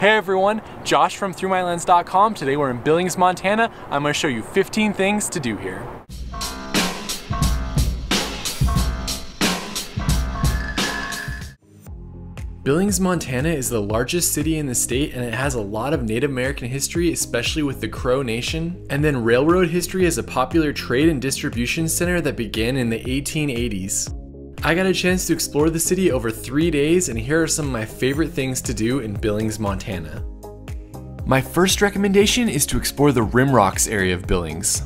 Hey everyone, Josh from ThroughMyLens.com. Today we're in Billings, Montana. I'm going to show you 15 things to do here. Billings, Montana is the largest city in the state, and it has a lot of Native American history, especially with the Crow Nation, and then railroad history as a popular trade and distribution center that began in the 1880s. I got a chance to explore the city over 3 days, and here are some of my favorite things to do in Billings, Montana. My first recommendation is to explore the Rim Rocks area of Billings.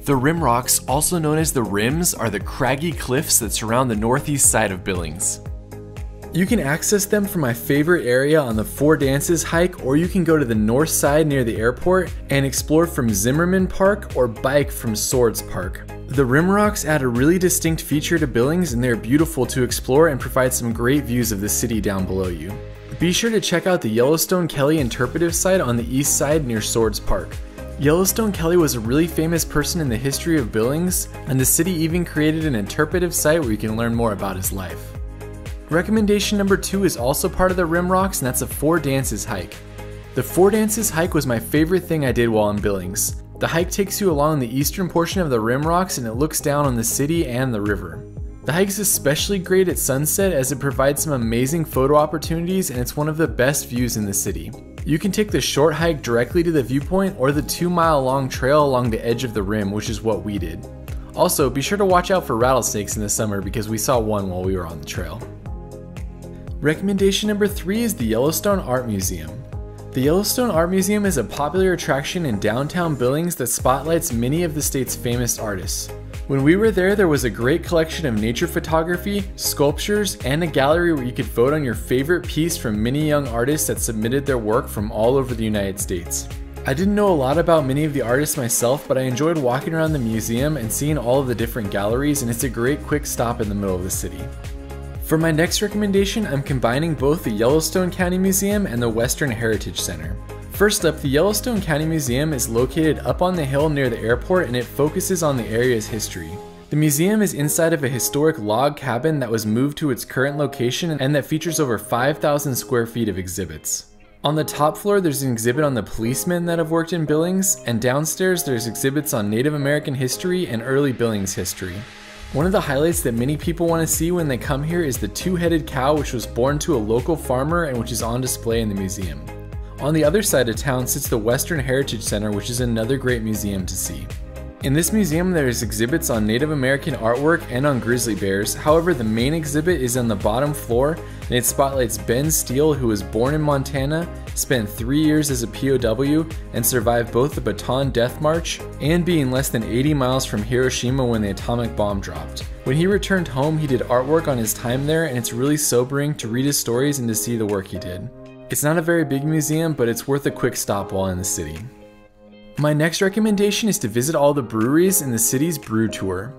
The Rim Rocks, also known as the Rims, are the craggy cliffs that surround the northeast side of Billings. You can access them from my favorite area on the Four Dances hike, or you can go to the north side near the airport and explore from Zimmerman Park or bike from Swords Park. The Rim Rocks add a really distinct feature to Billings, and they're beautiful to explore and provide some great views of the city down below you. Be sure to check out the Yellowstone Kelly interpretive site on the east side near Swords Park. Yellowstone Kelly was a really famous person in the history of Billings, and the city even created an interpretive site where you can learn more about his life. Recommendation number 2 is also part of the Rim Rocks, and that's the Four Dances hike. The Four Dances hike was my favorite thing I did while in Billings. The hike takes you along the eastern portion of the Rim Rocks, and it looks down on the city and the river. The hike is especially great at sunset as it provides some amazing photo opportunities, and it's one of the best views in the city. You can take the short hike directly to the viewpoint or the 2-mile long trail along the edge of the rim, which is what we did. Also, be sure to watch out for rattlesnakes in the summer because we saw one while we were on the trail. Recommendation number 3 is the Yellowstone Art Museum. The Yellowstone Art Museum is a popular attraction in downtown Billings that spotlights many of the state's famous artists. When we were there was a great collection of nature photography, sculptures, and a gallery where you could vote on your favorite piece from many young artists that submitted their work from all over the United States. I didn't know a lot about many of the artists myself, but I enjoyed walking around the museum and seeing all of the different galleries, and it's a great quick stop in the middle of the city. For my next recommendation, I'm combining both the Yellowstone County Museum and the Western Heritage Center. First up, the Yellowstone County Museum is located up on the hill near the airport, and it focuses on the area's history. The museum is inside of a historic log cabin that was moved to its current location and that features over 5,000 square feet of exhibits. On the top floor, there's an exhibit on the policemen that have worked in Billings, and downstairs there's exhibits on Native American history and early Billings history. One of the highlights that many people want to see when they come here is the two-headed cow, which was born to a local farmer and which is on display in the museum. On the other side of town sits the Western Heritage Center, which is another great museum to see. In this museum there is exhibits on Native American artwork and on grizzly bears. However, the main exhibit is on the bottom floor, and it spotlights Ben Steele, who was born in Montana, spent 3 years as a POW, and survived both the Bataan Death March and being less than 80 miles from Hiroshima when the atomic bomb dropped. When he returned home, he did artwork on his time there, and it's really sobering to read his stories and to see the work he did. It's not a very big museum, but it's worth a quick stop while in the city. My next recommendation is to visit all the breweries in the city's brew tour.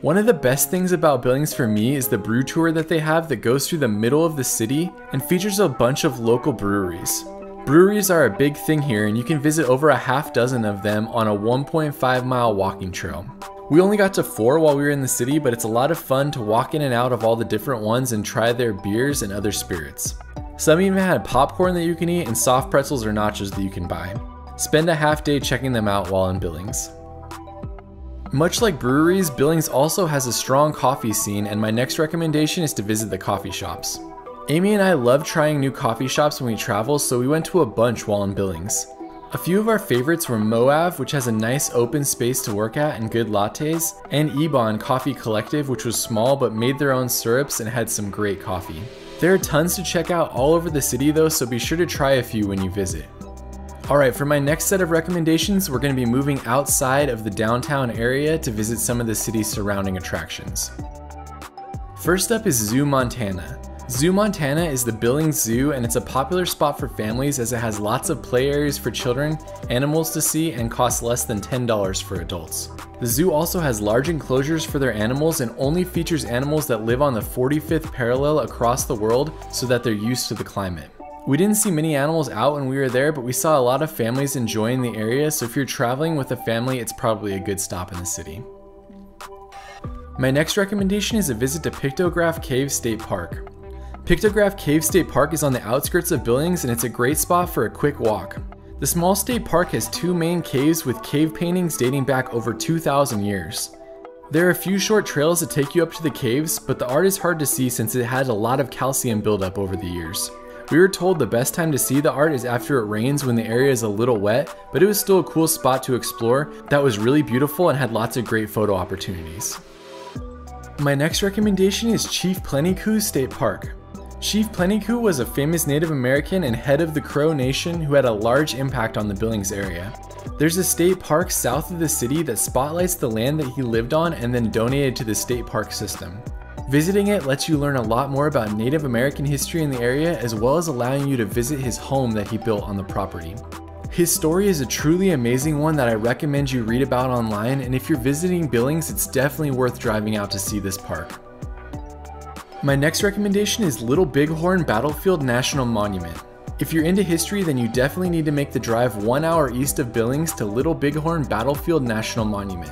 One of the best things about Billings for me is the brew tour that they have that goes through the middle of the city and features a bunch of local breweries. Breweries are a big thing here, and you can visit over a half dozen of them on a 1.5-mile walking trail. We only got to 4 while we were in the city, but it's a lot of fun to walk in and out of all the different ones and try their beers and other spirits. Some even had popcorn that you can eat and soft pretzels or nachos that you can buy. Spend a half day checking them out while in Billings. Much like breweries, Billings also has a strong coffee scene, and my next recommendation is to visit the coffee shops. Amy and I love trying new coffee shops when we travel, so we went to a bunch while in Billings. A few of our favorites were Moab, which has a nice open space to work at and good lattes, and Ebon Coffee Collective, which was small but made their own syrups and had some great coffee. There are tons to check out all over the city though, so be sure to try a few when you visit. Alright, for my next set of recommendations, we're going to be moving outside of the downtown area to visit some of the city's surrounding attractions. First up is Zoo Montana. Zoo Montana is the Billings Zoo, and it's a popular spot for families as it has lots of play areas for children, animals to see, and costs less than $10 for adults. The zoo also has large enclosures for their animals and only features animals that live on the 45th parallel across the world so that they're used to the climate. We didn't see many animals out when we were there, but we saw a lot of families enjoying the area, so if you're traveling with a family, it's probably a good stop in the city. My next recommendation is a visit to Pictograph Cave State Park. Pictograph Cave State Park is on the outskirts of Billings, and it's a great spot for a quick walk. The small state park has two main caves with cave paintings dating back over 2,000 years. There are a few short trails that take you up to the caves, but the art is hard to see since it had a lot of calcium buildup over the years. We were told the best time to see the art is after it rains when the area is a little wet, but it was still a cool spot to explore that was really beautiful and had lots of great photo opportunities. My next recommendation is Chief Plentycoo State Park. Chief Plentycoo was a famous Native American and head of the Crow Nation who had a large impact on the Billings area. There's a state park south of the city that spotlights the land that he lived on and then donated to the state park system. Visiting it lets you learn a lot more about Native American history in the area, as well as allowing you to visit his home that he built on the property. His story is a truly amazing one that I recommend you read about online, and if you're visiting Billings, it's definitely worth driving out to see this park. My next recommendation is Little Bighorn Battlefield National Monument. If you're into history, then you definitely need to make the drive 1 hour east of Billings to Little Bighorn Battlefield National Monument.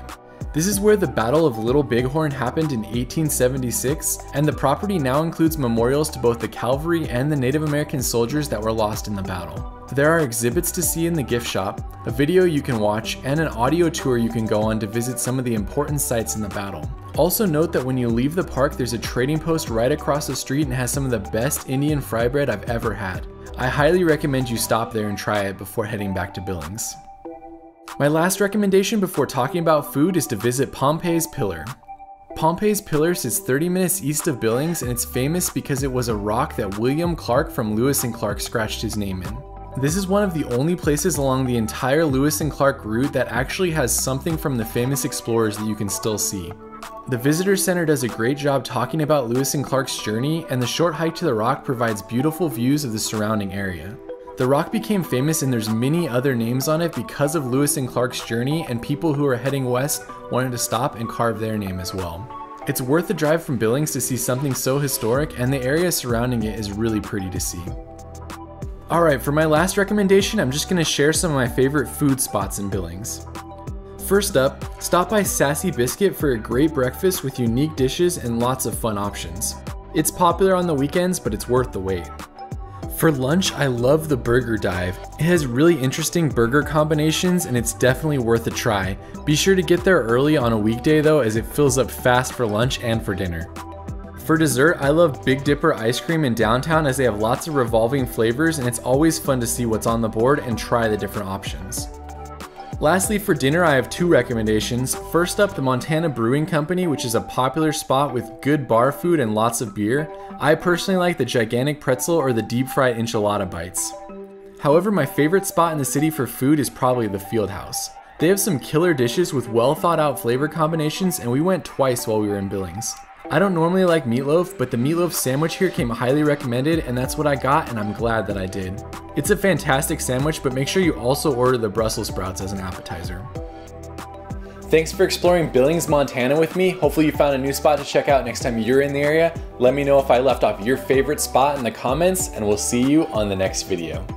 This is where the Battle of Little Bighorn happened in 1876, and the property now includes memorials to both the cavalry and the Native American soldiers that were lost in the battle. There are exhibits to see in the gift shop, a video you can watch, and an audio tour you can go on to visit some of the important sites in the battle. Also note that when you leave the park, there's a trading post right across the street and has some of the best Indian fry bread I've ever had. I highly recommend you stop there and try it before heading back to Billings. My last recommendation before talking about food is to visit Pompey's Pillar. Pompey's Pillar sits 30 minutes east of Billings, and it's famous because it was a rock that William Clark from Lewis and Clark scratched his name in. This is one of the only places along the entire Lewis and Clark route that actually has something from the famous explorers that you can still see. The Visitor Center does a great job talking about Lewis and Clark's journey, and the short hike to the rock provides beautiful views of the surrounding area. The rock became famous, and there's many other names on it because of Lewis and Clark's journey, and people who are heading west wanted to stop and carve their name as well. It's worth the drive from Billings to see something so historic, and the area surrounding it is really pretty to see. Alright, for my last recommendation, I'm just going to share some of my favorite food spots in Billings. First up, stop by Sassy Biscuit for a great breakfast with unique dishes and lots of fun options. It's popular on the weekends, but it's worth the wait. For lunch, I love the Burger Dive. It has really interesting burger combinations, and it's definitely worth a try. Be sure to get there early on a weekday though, as it fills up fast for lunch and for dinner. For dessert, I love Big Dipper ice cream in downtown, as they have lots of revolving flavors, and it's always fun to see what's on the board and try the different options. Lastly, for dinner, I have two recommendations. First up, the Montana Brewing Company, which is a popular spot with good bar food and lots of beer. I personally like the gigantic pretzel or the deep fried enchilada bites. However, my favorite spot in the city for food is probably the Field House. They have some killer dishes with well thought out flavor combinations, and we went twice while we were in Billings. I don't normally like meatloaf, but the meatloaf sandwich here came highly recommended, and that's what I got, and I'm glad that I did. It's a fantastic sandwich, but make sure you also order the Brussels sprouts as an appetizer. Thanks for exploring Billings, Montana with me. Hopefully you found a new spot to check out next time you're in the area. Let me know if I left off your favorite spot in the comments, and we'll see you on the next video.